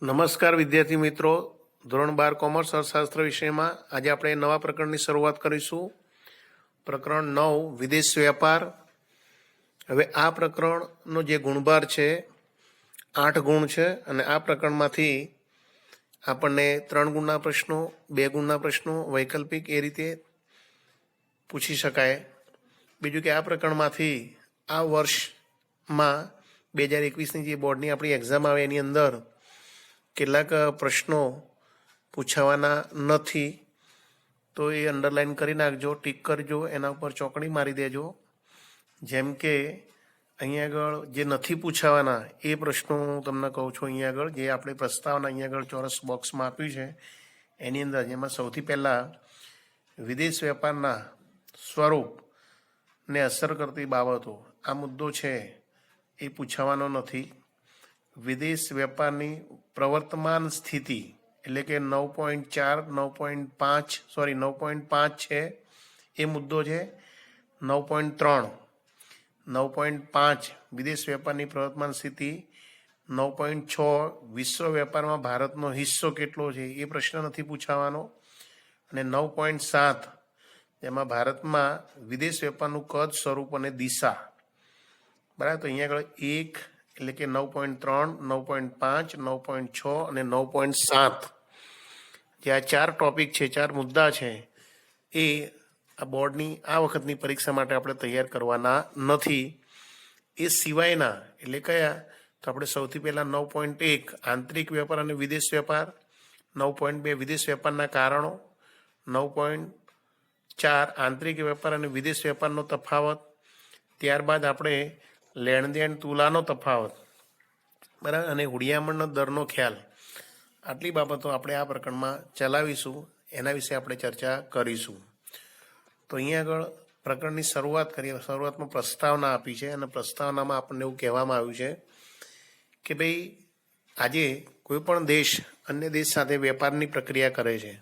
નમસ્કાર વિદ્યાર્થી મિત્રો, ધોરણ 12 કોમર્સ અર્થશાસ્ત્ર વિષયમાં આજે આપણે નવા પ્રકરણની શરૂઆત કરીશું. પ્રકરણ 9 વિદેશ વ્યાપાર. હવે આ પ્રકરણનો જે ગુણભાર છે 8 ગુણ છે અને આ પ્રકરણમાંથી આપણને 3 ગુણના પ્રશ્નો, 2 ગુણના પ્રશ્નો, વૈકલ્પિક એ રીતે પૂછી શકાય. બીજું કે આ પ્રકરણમાંથી આ વર્ષમાં 2021ની જે બોર્ડની આપણી એક્ઝામ આવે એની અંદર કેટલાક પ્રશ્નો પૂછાવાના નથી, તો એ અંડરલાઇન કરી નાખજો, ટીક કરજો, એના ઉપર ચોકડી મારી દેજો. જેમ કે અહીંયા આગળ જે નથી પૂછાવાના એ પ્રશ્નો હું તમને કહું છું. અહીંયા આગળ જે આપણે પ્રસ્તાવના અહીંયા આગળ ચોરસ બોક્સમાં આપ્યું છે એની અંદર, જેમાં સૌથી પહેલાં વિદેશ વેપારના સ્વરૂપને અસર કરતી બાબતો, આ મુદ્દો છે એ પૂછાવાનો નથી. વિદેશ વેપારની પ્રવર્તમાન સ્થિતિ એટલે કે 9.4, 9.5 છે એ મુદ્દો છે. 9.3, 9.5 વિદેશ વેપારની પ્રવર્તમાન સ્થિતિ, 9.6 વિશ્વ વેપારમાં ભારતનો હિસ્સો કેટલો છે એ પ્રશ્ન નથી પૂછાવાનો, અને 9.7 જેમાં ભારતમાં વિદેશ વેપારનું કદ, સ્વરૂપ અને દિશા. બરાબર, તો અહીંયા આગળ 1 એટલે કે 9.3, 9.5, 9.6 અને 9.7 જે આ 4 ટોપિક છે, 4 મુદ્દા છે, એ આ બોર્ડની આ વખતની પરીક્ષા માટે આપણે તૈયાર કરવાના નથી. એ સિવાયના એટલે કયા, તો આપણે સૌથી પહેલાં 9.1 આંતરિક વેપાર અને વિદેશ વેપાર, 9.2 વિદેશ વેપારના કારણો, 9.4 આંતરિક વેપાર અને વિદેશ વેપારનો તફાવત, ત્યારબાદ આપણે લેણદેણ તુલાનો તફાવત, બરાબર, અને હુડિયામણનો દરનો ખ્યાલ. આટલી બાબતો આપણે આ પ્રકરણમાં ચલાવીશું, એના વિશે આપણે ચર્ચા કરીશું. તો અહીંયા આગળ પ્રકરણની શરૂઆત કરીએ. શરૂઆતમાં પ્રસ્તાવના આપી છે અને પ્રસ્તાવનામાં આપણને એવું કહેવામાં આવ્યું છે કે ભાઈ આજે કોઈ પણ દેશ અન્ય દેશ સાથે વેપારની પ્રક્રિયા કરે છે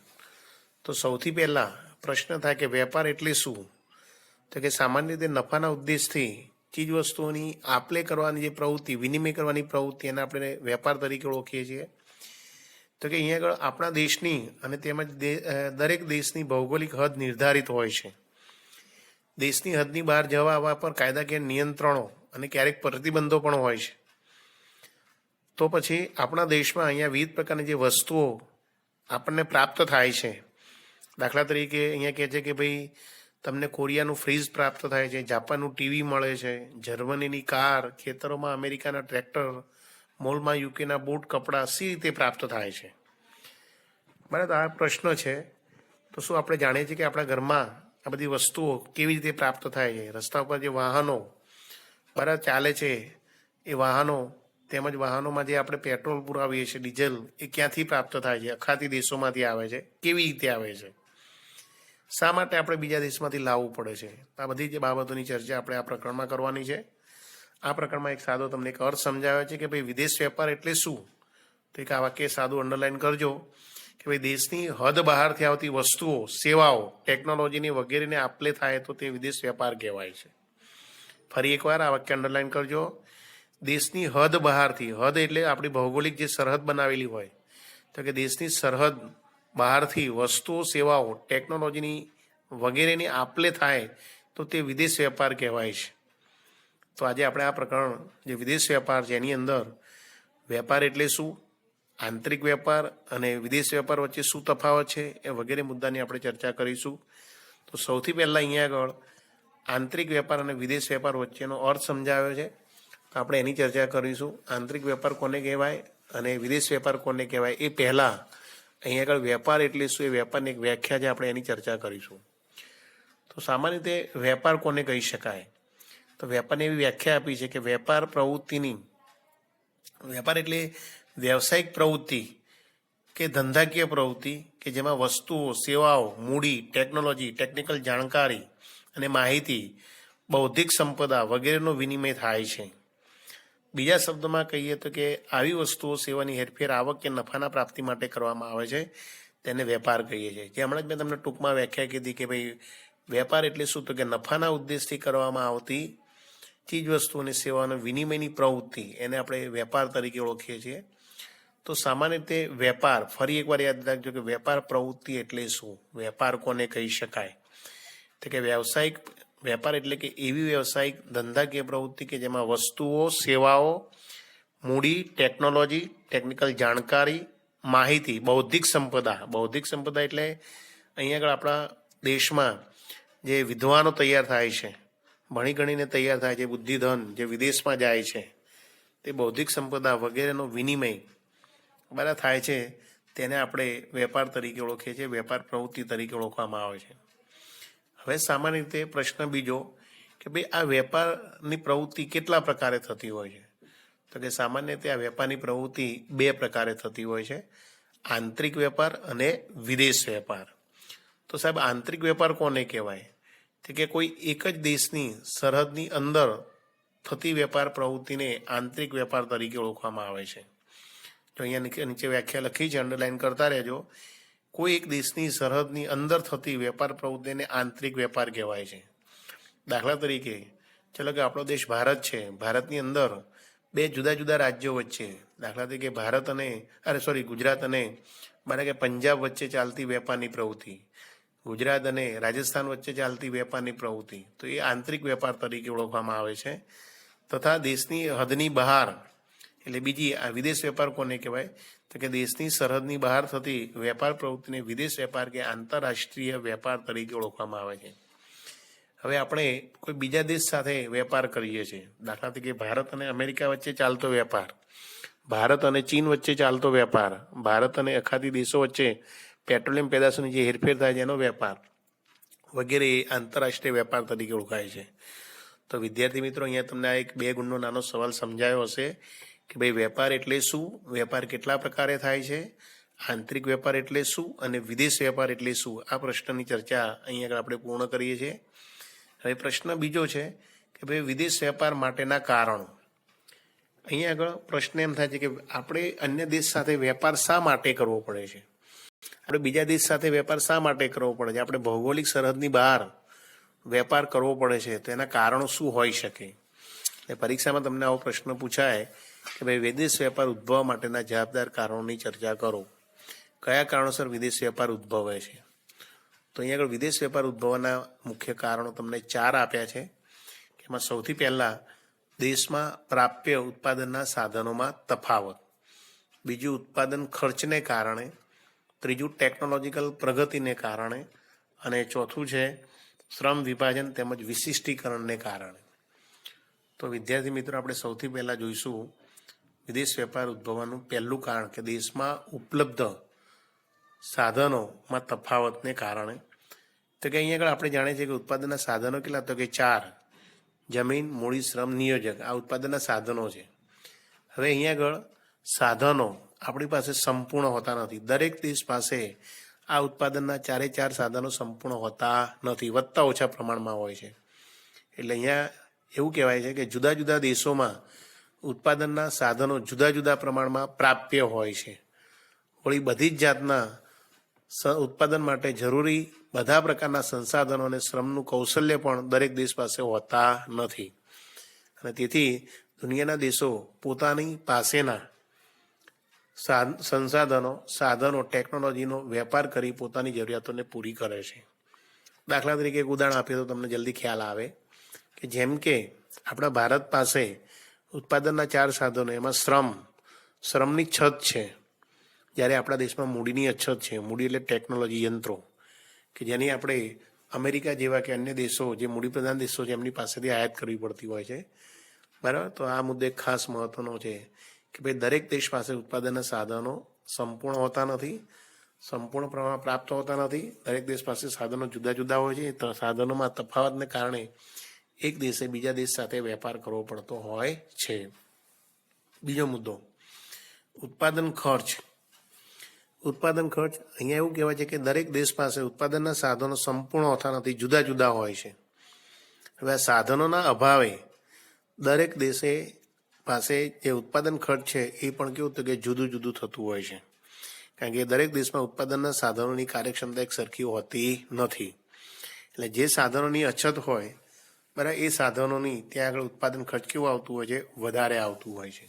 તો સૌથી પહેલાં પ્રશ્ન થાય કે વેપાર એટલે શું? તો કે સામાન્ય રીતે નફાના ઉદ્દેશથી ચીજ વસ્તુઓની આપ-લે કરવાની જે પ્રવૃત્તિ, વિનિમય કરવાની પ્રવૃત્તિ, એને આપણે વેપાર તરીકે ઓળખીએ છીએ. તો કે અહીંયા આગળ આપણા દેશની અને તેમજ દરેક દેશની ભૌગોલિક હદ નિર્ધારિત હોય છે. દેશની હદની બહાર જવા આવવા પર કાયદાકીય નિયંત્રણો અને ક્યારેક પ્રતિબંધો પણ હોય છે. તો પછી આપણા દેશમાં અહીંયા વિવિધ પ્રકારની જે વસ્તુઓ આપણને પ્રાપ્ત થાય છે, દાખલા તરીકે અહીંયા કહે છે કે ભાઈ તમને કોરિયાનું ફ્રીજ પ્રાપ્ત થાય છે, જાપાનનું ટીવી મળે છે, જર્મનીની કાર, ખેતરોમાં અમેરિકાના ટ્રેક્ટર, મોલમાં યુકેના બૂટ, કપડાં સી રીતે પ્રાપ્ત થાય છે. બરાબર, આ પ્રશ્ન છે. તો શું આપણે જાણીએ છીએ કે આપણા ઘરમાં આ બધી વસ્તુઓ કેવી રીતે પ્રાપ્ત થાય છે? રસ્તા ઉપર જે વાહનો બરાબર ચાલે છે એ વાહનો, તેમજ વાહનોમાં જે આપણે પેટ્રોલ પુરાવીએ છીએ, ડીઝલ, એ ક્યાંથી પ્રાપ્ત થાય છે? અખાતી દેશોમાંથી આવે છે. કેવી રીતે આવે છે? શા માટે આપણે બીજા દેશમાંથી લાવવું પડે છે? આ બધી જે બાબતોની ચર્ચા આપણે આ પ્રકરણમાં કરવાની છે. આ પ્રકરણમાં એક સાદો તમને એક અર્થ સમજાવે છે કે ભાઈ વિદેશ વેપાર એટલે શું. તો એક આ વાક્ય સાદું અંડરલાઇન કરજો કે ભાઈ દેશની હદ બહારથી આવતી વસ્તુઓ, સેવાઓ, ટેકનોલોજીની વગેરેને આપ-લે થાય તો તે વિદેશ વેપાર કહેવાય છે. ફરી એકવાર આ વાક્ય અંડરલાઇન કરજો. દેશની હદ બહારથી, હદ એટલે આપણી ભૌગોલિક જે સરહદ બનાવેલી હોય, તો કે દેશની સરહદ બહારથી વસ્તુઓ, સેવાઓ, ટેકનોલોજીની વગેરેની આપ-લે થાય તો તે વિદેશ વેપાર કહેવાય છે. તો આજે આપણે આ પ્રકરણ જે વિદેશ વેપાર છે એની અંદર વેપાર એટલે શું, આંતરિક વેપાર અને વિદેશ વેપાર વચ્ચે શું તફાવત છે, એ વગેરે મુદ્દાની આપણે ચર્ચા કરીશું. તો સૌથી પહેલાં અહીંયા આગળ આંતરિક વેપાર અને વિદેશ વેપાર વચ્ચેનો અર્થ સમજાવ્યો છે, તો આપણે એની ચર્ચા કરીશું. આંતરિક વેપાર કોને કહેવાય અને વિદેશ વેપાર કોને કહેવાય એ પહેલાં અહીંયા આગળ વેપાર એટલે શું, એ વેપારની એક વ્યાખ્યા છે, આપણે એની ચર્ચા કરીશું. તો સામાન્ય રીતે વેપાર કોને કહી શકાય? તો વેપારની એવી વ્યાખ્યા આપી છે કે વેપાર પ્રવૃત્તિની, વેપાર એટલે વ્યવસાયિક પ્રવૃત્તિ કે ધંધાકીય પ્રવૃત્તિ કે જેમાં વસ્તુઓ, સેવાઓ, મૂડી, ટેકનોલોજી, ટેકનિકલ જાણકારી અને માહિતી, બૌદ્ધિક સંપદા વગેરેનો વિનિમય થાય છે. બીજા શબ્દોમાં કહીએ તો કે આવી વસ્તુઓ, સેવાની હેરફેર આવક કે નફાના પ્રાપ્તિ માટે કરવામાં આવે છે, તેને વેપાર કહીએ છીએ. જે હમણાં જ મેં તમને ટૂંકમાં વ્યાખ્યા કીધી કે ભાઈ વેપાર એટલે શું, તો કે નફાના ઉદ્દેશથી કરવામાં આવતી ચીજ વસ્તુ અને સેવાનો વિનિમયની પ્રવૃત્તિ, એને આપણે વેપાર તરીકે ઓળખીએ છીએ. તો સામાન્ય રીતે વેપાર, ફરી એકવાર યાદ રાખજો કે વેપાર પ્રવૃત્તિ એટલે શું, વેપાર કોને કહી શકાય? તો કે વ્યવસાયિક વેપાર એટલે કે એવી વ્યવસાયિક ધંધાકીય પ્રવૃત્તિ કે જેમાં વસ્તુઓ, સેવાઓ, મૂડી, ટેકનોલોજી, ટેકનિકલ જાણકારી, માહિતી, બૌદ્ધિક સંપદા એટલે અહીંયા આગળ આપણા દેશમાં જે વિદ્વાનો તૈયાર થાય છે, ભણી ગણીને તૈયાર થાય છે, બુદ્ધિધન જે વિદેશમાં જાય છે, તે બૌદ્ધિક સંપદા વગેરેનો વિનિમય બરાબર થાય છે, તેને આપણે વેપાર તરીકે ઓળખીએ છીએ, વેપાર પ્રવૃત્તિ તરીકે ઓળખવામાં આવે છે. હવે સામાન્ય રીતે પ્રશ્ન બીજો કે ભાઈ આ વેપારની પ્રવૃત્તિ કેટલા પ્રકારે થતી હોય છે? તો કે સામાન્ય રીતે આ વેપારની પ્રવૃત્તિ બે પ્રકારે થતી હોય છે, આંતરિક વેપાર અને વિદેશ વેપાર. તો સાહેબ આંતરિક વેપાર કોને કહેવાય? તો કે કોઈ એક જ દેશની સરહદની અંદર થતી વેપાર પ્રવૃત્તિને આંતરિક વેપાર તરીકે ઓળખવામાં આવે છે. તો અહીંયા નીચે વ્યાખ્યા લખી છે, અંડરલાઈન કરતા રહેજો. કોઈ એક દેશની સરહદની અંદર થતી વેપાર પ્રવૃત્તિને આંતરિક વેપાર કહેવાય છે. દાખલા તરીકે ચલો કે આપણો દેશ ભારત છે, ભારતની અંદર બે જુદા જુદા રાજ્યો વચ્ચે, દાખલા તરીકે ગુજરાત અને કે પંજાબ વચ્ચે ચાલતી વેપારની પ્રવૃત્તિ, ગુજરાત અને રાજસ્થાન વચ્ચે ચાલતી વેપારની પ્રવૃત્તિ, તો એ આંતરિક વેપાર તરીકે ઓળખવામાં આવે છે. તથા દેશની હદની બહાર એટલે બીજી આ વિદેશ વેપાર કોને કહેવાય? તો કે દેશની સરહદની બહાર થતી વેપાર પ્રવૃત્તિને વિદેશ વેપાર કે આંતરરાષ્ટ્રીય વેપાર તરીકે ઓળખવામાં આવે છે. હવે આપણે કોઈ બીજા દેશ સાથે વેપાર કરીએ છીએ, દાખલા તરીકે ભારત અને અમેરિકા વચ્ચે ચાલતો વેપાર, ભારત અને ચીન વચ્ચે ચાલતો વેપાર, ભારત અને અખાતી દેશો વચ્ચે પેટ્રોલિયમ પેદાશોની જે હેરફેર થાય છે એનો વેપાર વગેરે આંતરરાષ્ટ્રીય વેપાર તરીકે ઓળખાય છે. તો વિદ્યાર્થી મિત્રો, અહીંયા તમને આ એક 2 ગુણનો નાનો સવાલ સમજાયો હશે કે ભાઈ વેપાર એટલે શું, વેપાર કેટલા પ્રકારે થાય છે, આંતરિક વેપાર એટલે શું અને વિદેશ વેપાર એટલે શું. આ પ્રશ્નની ચર્ચા અહીંયા આગળ આપણે પૂર્ણ કરીએ છીએ. હવે પ્રશ્ન બીજો છે કે ભાઈ વિદેશ વેપાર માટેના કારણો. અહીંયા આગળ પ્રશ્ન એમ થાય છે કે આપણે અન્ય દેશ સાથે વેપાર શા માટે કરવો પડે છે? આપણે બીજા દેશ સાથે વેપાર શા માટે કરવો પડે છે? આપણે ભૌગોલિક સરહદની બહાર વેપાર કરવો પડે છે, તો એના કારણો શું હોઈ શકે? પરીક્ષામાં તમને આવો પ્રશ્ન પૂછાય કે ભાઈ વિદેશ વેપાર ઉદ્ભવવા માટેના જવાબદાર કારણોની ચર્ચા કરો. કયા કારણોસર વિદેશ વેપાર ઉદ્ભવે છે? તો અહીંયા આગળ વિદેશ વેપાર ઉદ્ભવવાના મુખ્ય કારણો તમને 4 આપ્યા છે. એમાં સૌથી પહેલાં દેશમાં પ્રાપ્ય ઉત્પાદનના સાધનોમાં તફાવત, બીજું ઉત્પાદન ખર્ચને કારણે, ત્રીજું ટેકનોલોજીકલ પ્રગતિને કારણે, અને ચોથું છે શ્રમ વિભાજન તેમજ વિશિષ્ટીકરણને કારણે. તો વિદ્યાર્થી મિત્રો, આપણે સૌથી પહેલાં જોઈશું વિદેશ વેપાર ઉદ્ભવવાનું પહેલું કારણ કે દેશમાં ઉપલબ્ધ સાધનોમાં તફાવતને કારણે. તો કે અહીંયા આગળ આપણે જાણીએ છીએ કે ઉત્પાદનના સાધનો કેટલા? તો કે 4: જમીન, મૂડી, શ્રમ, નિયોજક. આ ઉત્પાદનના સાધનો છે. હવે અહીંયા આગળ સાધનો આપણી પાસે સંપૂર્ણ હોતા નથી. દરેક દેશ પાસે આ ઉત્પાદનના 4 સાધનો સંપૂર્ણ હોતા નથી, વધતા ઓછા પ્રમાણમાં હોય છે. એટલે અહીંયા એવું કહેવાય છે કે જુદા જુદા દેશોમાં ઉત્પાદનના સાધનો જુદા જુદા પ્રમાણમાં પ્રાપ્ય હોય છે. વળી બધી જ જાતના ઉત્પાદન માટે જરૂરી બધા પ્રકારના સંસાધનો અને શ્રમનું કૌશલ્ય પણ દરેક દેશ પાસે હોતા નથી. અને તેથી દુનિયાના દેશો પોતાની પાસેના સંસાધનો, સાધનો, ટેકનોલોજીનો વેપાર કરી પોતાની જરૂરિયાતોને પૂરી કરે છે. દાખલા તરીકે એક ઉદાહરણ આપીએ તો તમને જલ્દી ખ્યાલ આવે કે જેમ કે આપણા ભારત પાસે ઉત્પાદનના 4 સાધનો, એમાં શ્રમની છત છે, જ્યારે આપણા દેશમાં મૂડીની અછત છે. મૂડી એટલે ટેકનોલોજી, યંત્રો, કે જેની આપણે અમેરિકા જેવા કે અન્ય દેશો જે મૂડીપ્રધાન દેશો છે એમની પાસેથી આયાત કરવી પડતી હોય છે. બરાબર. તો આ મુદ્દે ખાસ મહત્વનો છે કે ભાઈ દરેક દેશ પાસે ઉત્પાદનના સાધનો સંપૂર્ણ હોતા નથી, સંપૂર્ણ પ્રમાણમાં પ્રાપ્ત હોતા નથી. દરેક દેશ પાસે સાધનો જુદા જુદા હોય છે. તો સાધનોમાં તફાવતને કારણે એક દેશે બીજા દેશ સાથે વેપાર કરવો પડતો હોય છે. બીજો મુદ્દો, ઉત્પાદન ખર્ચ. ઉત્પાદન ખર્ચ અહીંયા એવું કહેવાય છે કે દરેક દેશ પાસે ઉત્પાદનના સાધનો સંપૂર્ણ હોતા નથી, જુદા જુદા હોય છે. હવે આ સાધનોના અભાવે દરેક દેશે પાસે જે ઉત્પાદન ખર્ચ છે એ પણ કેવું તો કે જુદું જુદું થતું હોય છે. કારણ કે દરેક દેશમાં ઉત્પાદનના સાધનોની કાર્યક્ષમતા એક સરખી હોતી નથી. એટલે જે સાધનોની અછત હોય, બરાબર, એ સાધનોની ત્યાં આગળ ઉત્પાદન ખર્ચ કેવું આવતું હોય છે? વધારે આવતું હોય છે.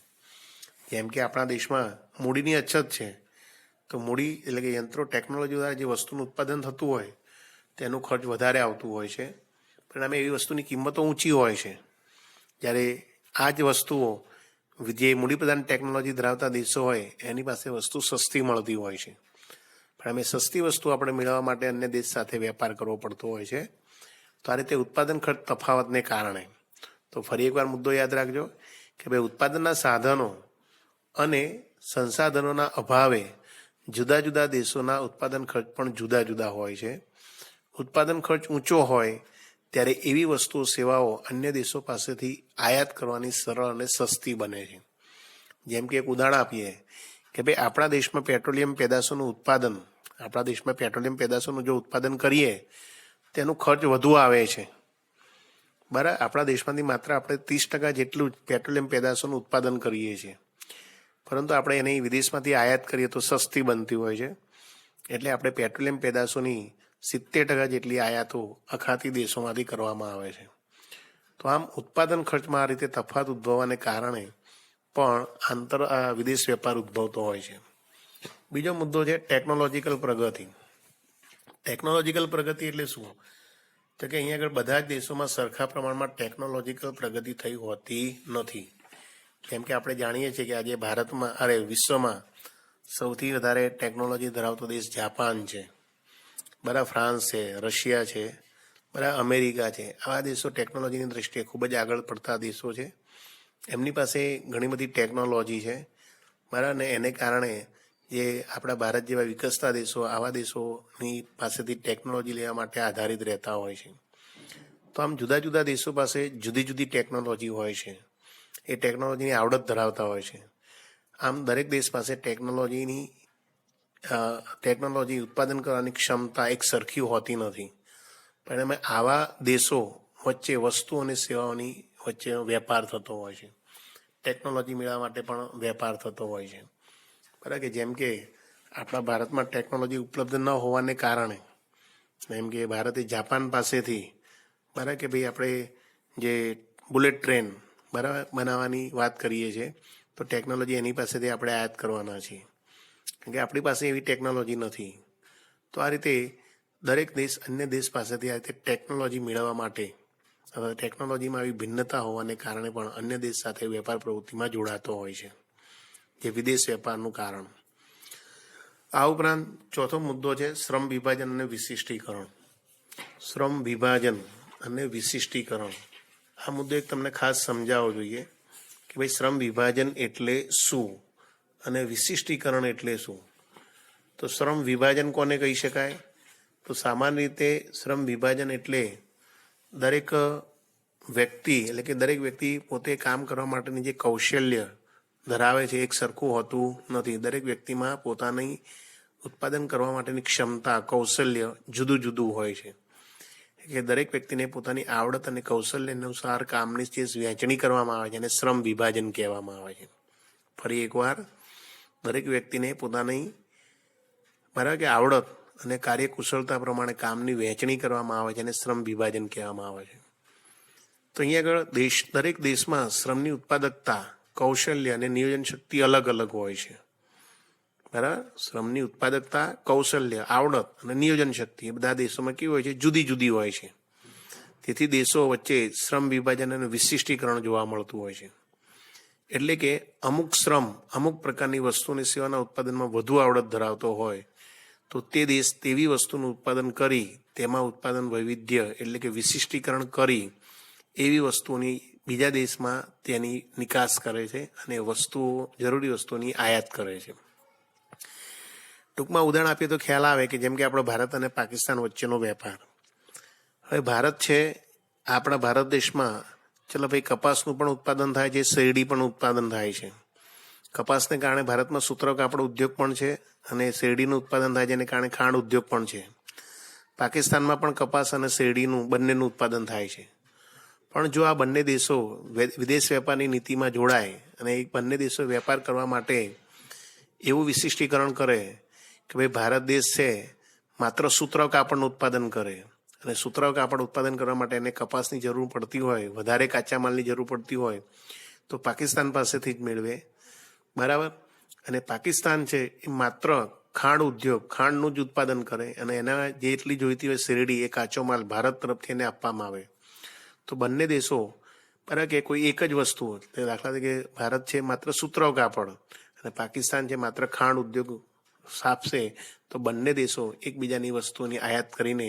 જેમ કે આપણા દેશમાં મૂડીની અછત છે, તો મૂડી એટલે કે યંત્રો ટેકનોલોજી દ્વારા જે વસ્તુનું ઉત્પાદન થતું હોય તેનું ખર્ચ વધારે આવતું હોય છે, પરિણામે એવી વસ્તુની કિંમતો ઊંચી હોય છે. જ્યારે આ જ વસ્તુઓ જે મૂડીપ્રધાન ટેકનોલોજી ધરાવતા દેશો હોય એની પાસે વસ્તુ સસ્તી મળતી હોય છે, પણ અમે સસ્તી વસ્તુ આપણે મેળવવા માટે અન્ય દેશ સાથે વેપાર કરવો પડતો હોય છે. તો આ રીતે ઉત્પાદન ખર્ચ તફાવતને કારણે, તો ફરી એકવાર મુદ્દો યાદ રાખજો કે ભાઈ ઉત્પાદનના સાધનો અને સંસાધનોના અભાવે જુદા જુદા દેશોના ઉત્પાદન ખર્ચ પણ જુદા જુદા હોય છે. ઉત્પાદન ખર્ચ ઊંચો હોય ત્યારે એવી વસ્તુઓ સેવાઓ અન્ય દેશો પાસેથી આયાત કરવાની સરળ અને સસ્તી બને છે. જેમ કે એક ઉદાહરણ આપીએ કે ભાઈ આપણા દેશમાં પેટ્રોલિયમ પેદાશોનું જો ઉત્પાદન કરીએ તેનું ખર્ચ વધુ આવે છે, બરાબર. આપણા દેશમાંથી માત્ર આપણે 30% જેટલું જ પેટ્રોલિયમ પેદાશોનું ઉત્પાદન કરીએ છીએ, પરંતુ આપણે એને વિદેશમાંથી આયાત કરીએ તો સસ્તી બનતી હોય છે. એટલે આપણે પેટ્રોલિયમ પેદાશોની 70% જેટલી આયાતો અખાતી દેશોમાંથી કરવામાં આવે છે. તો આમ ઉત્પાદન ખર્ચમાં આ રીતે તફાવત ઉદ્ભવવાને કારણે પણ વિદેશ વેપાર ઉદ્ભવતો હોય છે. બીજો મુદ્દો છે ટેકનોલોજીકલ પ્રગતિ. ટેકનોલોજીકલ પ્રગતિ એટલે શું? તો કે અહીંયા આગળ બધા જ દેશોમાં સરખા પ્રમાણમાં ટેકનોલોજીકલ પ્રગતિ થઈ હોતી નથી. કેમ કે આપણે જાણીએ છીએ કે આજે વિશ્વમાં સૌથી વધારે ટેકનોલોજી ધરાવતો દેશ જાપાન છે, બરાબર, ફ્રાન્સ છે, રશિયા છે, બરાબર, અમેરિકા છે. આવા દેશો ટેકનોલોજીની દ્રષ્ટિએ ખૂબ જ આગળ પડતા દેશો છે. એમની પાસે ઘણી બધી ટેકનોલોજી છે, બરાબર, ને એને કારણે જે આપણા ભારત જેવા વિકસતા દેશો આવા દેશોની પાસેથી ટેકનોલોજી લેવા માટે આધારિત રહેતા હોય છે. તો આમ જુદા જુદા દેશો પાસે જુદી જુદી ટેકનોલોજી હોય છે, એ ટેકનોલોજીની આવડત ધરાવતા હોય છે. આમ દરેક દેશ પાસે ટેકનોલોજી ઉત્પાદન કરવાની ક્ષમતા એક સરખી હોતી નથી, પણ એમાં આવા દેશો વચ્ચે વસ્તુ અને સેવાઓની વચ્ચેનો વેપાર થતો હોય છે. ટેકનોલોજી મેળવવા માટે પણ વેપાર થતો હોય છે, બરાબર. કે જેમ કે આપણા ભારતમાં ટેકનોલોજી ઉપલબ્ધ ન હોવાને કારણે, એમ કે ભારતે જાપાન પાસેથી, બરાબર, કે ભાઈ આપણે જે બુલેટ ટ્રેન, બરાબર, બનાવવાની વાત કરીએ છીએ તો ટેકનોલોજી એની પાસેથી આપણે આયાત કરવાના છીએ, કારણ કે આપણી પાસે એવી ટેકનોલોજી નથી. તો આ રીતે દરેક દેશ અન્ય દેશ પાસેથી આ રીતે ટેકનોલોજી મેળવવા માટે ટેકનોલોજીમાં આવી ભિન્નતા હોવાને કારણે પણ અન્ય દેશ સાથે વેપાર પ્રવૃત્તિમાં જોડાતો હોય છે, જે વિદેશ વેપારનું કારણ. આ ઉપરાંત ચોથો મુદ્દો છે શ્રમ વિભાજન અને વિશિષ્ટીકરણ. શ્રમ વિભાજન અને વિશિષ્ટીકરણ, આ મુદ્દો એક તમને ખાસ સમજાવવો જોઈએ કે ભાઈ શ્રમ વિભાજન એટલે શું અને વિશિષ્ટીકરણ એટલે શું. તો શ્રમ વિભાજન કોને કહી શકાય? તો સામાન્ય રીતે શ્રમ વિભાજન એટલે દરેક વ્યક્તિ પોતે કામ કરવા માટેની જે કૌશલ્ય ધરાવે છે એક સરખું હોતું નથી. દરેક વ્યક્તિમાં પોતાની ઉત્પાદન કરવા માટેની ક્ષમતા, કૌશલ્ય જુદું જુદું હોય છે. કે દરેક વ્યક્તિને પોતાની આવડત અને કૌશલ્ય અનુસાર કામની જે વહેંચણી કરવામાં આવે છે એને શ્રમ વિભાજન કહેવામાં આવે છે. ફરી એકવાર, દરેક વ્યક્તિને પોતાની, બરાબર, કે આવડત અને કાર્યકુશળતા પ્રમાણે કામની વહેંચણી કરવામાં આવે છે અને શ્રમ વિભાજન કહેવામાં આવે છે. તો અહીંયા આગળ દરેક દેશમાં શ્રમની ઉત્પાદકતા, કૌશલ્ય અને નિયોજન શક્તિ અલગ અલગ હોય છે, બરાબર. શ્રમની ઉત્પાદકતા, કૌશલ્ય, આવડત અને નિયોજન શક્તિ એ બધા દેશોમાં કેવી હોય છે? જુદી જુદી હોય છે. તેથી દેશો વચ્ચે શ્રમ વિભાજન અને વિશિષ્ટીકરણ જોવા મળતું હોય છે. એટલે કે અમુક શ્રમ અમુક પ્રકારની વસ્તુ અને સેવાના ઉત્પાદનમાં વધુ આવડત ધરાવતો હોય તો તે દેશ તેવી વસ્તુનું ઉત્પાદન કરી તેમાં ઉત્પાદન વૈવિધ્ય એટલે કે વિશિષ્ટીકરણ કરી એવી વસ્તુઓની બીજા દેશમાં તેની નિકાસ કરે છે અને જરૂરી વસ્તુઓની આયાત કરે છે. ટૂંકમાં ઉદાહરણ આપીએ તો ખ્યાલ આવે કે જેમ કે આપણો ભારત અને પાકિસ્તાન વચ્ચેનો વેપાર. હવે ભારત છે, આપણા ભારત દેશમાં ચલો ભાઈ કપાસનું પણ ઉત્પાદન થાય છે, શેરડી પણ ઉત્પાદન થાય છે. કપાસને કારણે ભારતમાં સૂત્ર કાપડ ઉદ્યોગ પણ છે અને શેરડીનું ઉત્પાદન થાય છે એને કારણે ખાંડ ઉદ્યોગ પણ છે. પાકિસ્તાનમાં પણ કપાસ અને શેરડીનું બંનેનું ઉત્પાદન થાય છે. પણ જો આ બંને દેશો વિદેશ વેપારની નીતિમાં જોડાય અને એ બંને દેશો વેપાર કરવા માટે એવું વિશિષ્ટીકરણ કરે કે ભાઈ ભારત દેશ છે માત્ર સૂત્ર કાપડનું ઉત્પાદન કરે અને સૂત્ર કાપડ ઉત્પાદન કરવા માટે એને કપાસની જરૂર પડતી હોય, વધારે કાચા માલની જરૂર પડતી હોય તો પાકિસ્તાન પાસેથી જ મેળવે. બરાબર. અને પાકિસ્તાન છે એ માત્ર ખાંડ ઉદ્યોગ, ખાંડનું જ ઉત્પાદન કરે અને એના જેટલી જોઈતી હોય શેરડી એ કાચો માલ ભારત તરફથી એને આપવામાં આવે. તો બંને દેશો બરાબર કે કોઈ એક જ વસ્તુ, દાખલા તરીકે ભારત છે માત્ર સુતરાઉ કાપડ અને પાકિસ્તાન છે માત્ર ખાંડ ઉદ્યોગ સ્થાપશે, તો બંને દેશો એકબીજાની વસ્તુઓની આયાત કરીને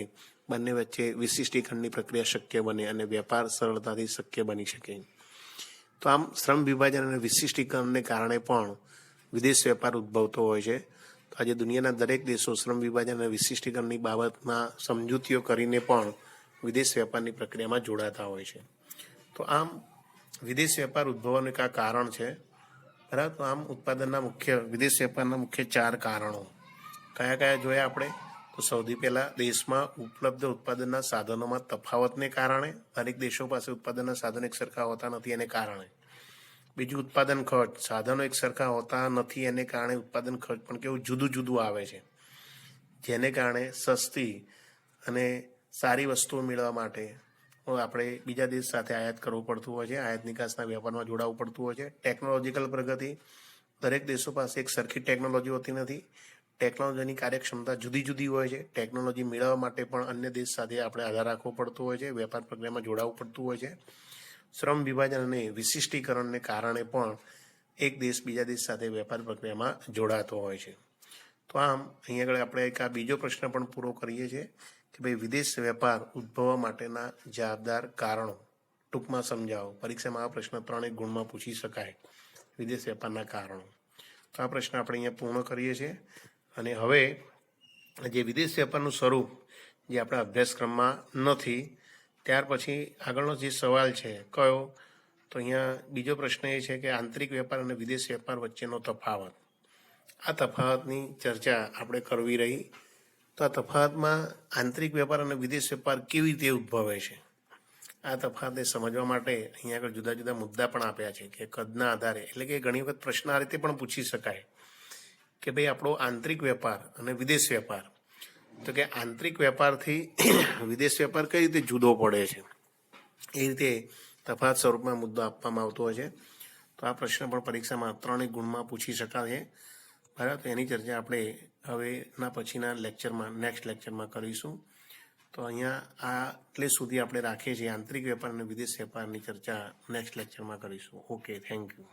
બંને વચ્ચે વિશિષ્ટીકરણની પ્રક્રિયા શક્ય બને અને વેપાર સરળતાથી શક્ય બની શકે. તો આમ શ્રમ વિભાજન અને વિશિષ્ટીકરણને કારણે પણ વિદેશ વેપાર ઉદ્ભવતો હોય છે. તો આજે દુનિયાના દરેક દેશો શ્રમ વિભાજન અને વિશિષ્ટીકરણની બાબતમાં સમજૂતીઓ કરીને પણ વિદેશ વેપારની પ્રક્રિયામાં જોડાતા હોય છે. તો આમ વિદેશ વેપાર ઉદ્ભવવાનું એક આ કારણ છે. બરાબર. તો આમ ઉત્પાદનના વિદેશ વેપારના મુખ્ય 4 કારણો કયા કયા જોયા આપણે? તો સૌથી પહેલા દેશમાં ઉપલબ્ધ ઉત્પાદનના સાધનોમાં તફાવતને કારણે, દરેક દેશો પાસે ઉત્પાદનના સાધનો એક સરખા હોતા નથી એને કારણે. બીજું ઉત્પાદન ખર્ચ, સાધનો એક સરખા હોતા નથી એને કારણે ઉત્પાદન ખર્ચ પણ કેવું જુદું જુદું આવે છે, જેને કારણે સસ્તી અને સારી વસ્તુઓ મેળવવા માટે આપણે બીજા દેશ સાથે આયાત કરવું પડતું હોય છે, આયાત નિકાસના વેપારમાં જોડાવવું પડતું હોય છે. ટેકનોલોજીકલ પ્રગતિ, દરેક દેશો પાસે એક સરખી ટેકનોલોજી હોતી નથી, ટેકનોલોજીની કાર્યક્ષમતા જુદી જુદી હોય છે. ટેકનોલોજી મેળવવા માટે પણ અન્ય દેશ સાથે આપણે આધાર રાખવો પડતો હોય છે, વેપાર પ્રક્રિયામાં જોડાવવું પડતું હોય છે. શ્રમ વિભાજન અને વિશિષ્ટીકરણને કારણે પણ એક દેશ બીજા દેશ સાથે વેપાર પ્રક્રિયામાં જોડાતો હોય છે. તો આમ અહીંયા આગળ આપણે એક આ બીજો પ્રશ્ન પણ પૂરો કરીએ છીએ કે ભાઈ વિદેશ વેપાર ઉદ્ભવવા માટેના જવાબદાર કારણો ટૂંકમાં સમજાવો. પરીક્ષામાં આ પ્રશ્ન 3 ગુણમાં પૂછી શકાય, વિદેશ વેપારના કારણો. તો આ પ્રશ્ન આપણે અહીંયા પૂર્ણ કરીએ છીએ. અને હવે જે વિદેશ વેપારનું સ્વરૂપ જે આપણા અભ્યાસક્રમમાં નથી, ત્યાર પછી આગળનો જે સવાલ છે કયો, તો અહીંયા બીજો પ્રશ્ન એ છે કે આંતરિક વેપાર અને વિદેશ વેપાર વચ્ચેનો તફાવત. આ તફાવતની ચર્ચા આપણે કરવી રહી. તો આ તફાવતમાં આંતરિક વેપાર અને વિદેશ વેપાર કેવી રીતે ઉદ્ભવે છે, આ તફાવતને સમજવા માટે અહીંયા આગળ જુદા જુદા મુદ્દા પણ આપ્યા છે કે કદના આધારે, એટલે કે ઘણી વખત પ્રશ્ન આ રીતે પણ પૂછી શકાય કે ભાઈ આપણો આંતરિક વેપાર અને વિદેશ વેપાર, તો કે આંતરિક વેપારથી વિદેશ વેપાર કઈ રીતે જુદો પડે છે, એ રીતે તફાવત સ્વરૂપમાં મુદ્દો આપવામાં આવતો હોય છે. તો આ પ્રશ્ન પણ પરીક્ષામાં 3 ગુણમાં પૂછી શકાય. બરાબર. તો એની ચર્ચા આપણે હવેના પછીના લેક્ચરમાં, નેક્સ્ટ લેક્ચરમાં કરીશું. તો અહીંયા એટલે સુધી આપણે રાખીએ છીએ. આંતરિક વેપાર અને વિદેશ વેપારની ચર્ચા નેક્સ્ટ લેક્ચરમાં કરીશું. Okay, thank you.